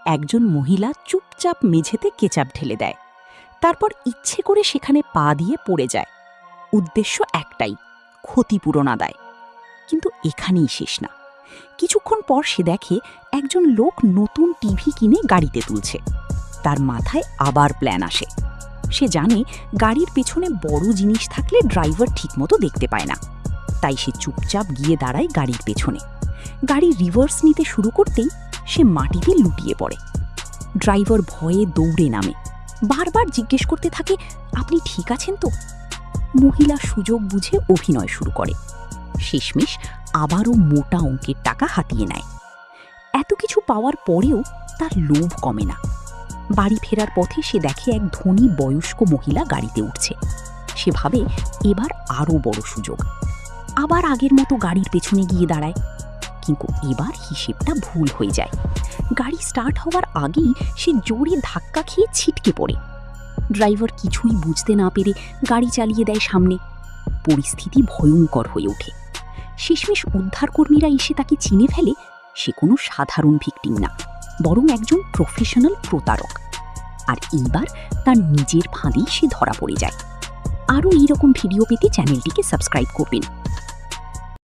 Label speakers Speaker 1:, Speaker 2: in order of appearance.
Speaker 1: একজন মহিলা চুপচাপ মেঝেতে কেচাপ ঢেলে দেয়, তারপর ইচ্ছে করে সেখানে পা দিয়ে পড়ে যায়। উদ্দেশ্য একটাই, ক্ষতিপূরণ আদায়। কিন্তু এখানেই শেষ না। কিছুক্ষণ পর সে দেখে একজন লোক নতুন টিভি কিনে গাড়িতে তুলছে। তার মাথায় আবার প্ল্যান আসে। সে জানে গাড়ির পেছনে বড় জিনিস থাকলে ড্রাইভার ঠিকমতো দেখতে পায় না। তাই সে চুপচাপ গিয়ে দাঁড়ায় গাড়ির পেছনে। গাড়ি রিভার্স নিতে শুরু করতেই সে মাটিতে লুটিয়ে পড়ে। ড্রাইভার ভয়ে দৌড়ে নামে, বারবার জিজ্ঞেস করতে থাকে, আপনি ঠিক আছেন তো? মহিলা সুযোগ বুঝে অভিনয় শুরু করে। শেষমেশ আবারও মোটা অঙ্কের টাকা হাতিয়ে নেয়। এত কিছু পাওয়ার পরেও তার লোভ কমে না। বাড়ি ফেরার পথে সে দেখে এক ধনী বয়স্ক মহিলা গাড়িতে উঠছে। সে ভাবে এবার আরও বড় সুযোগ। আবার আগের মতো গাড়ির পেছনে গিয়ে দাঁড়ায়। কিন্তু এবার হিসেবটা ভুল হয়ে যায়। গাড়ি স্টার্ট হওয়ার আগেই সে জোরে ধাক্কা খেয়ে ছিটকে পড়ে। ড্রাইভার কিছুই বুঝতে না পেরে গাড়ি চালিয়ে দেয় সামনে। পরিস্থিতি ভয়ঙ্কর হয়ে ওঠে। শেষমেশ উদ্ধারকর্মীরা এসে তাকে চিনে ফেলে সে কোনো সাধারণ ভিকটিম না, বরং একজন প্রফেশনাল প্রতারক। আর এইবার তার নিজের ফাঁদেই সে ধরা পড়ে যায়। আরও এইরকম ভিডিও পেতে চ্যানেলটিকে সাবস্ক্রাইব করবেন।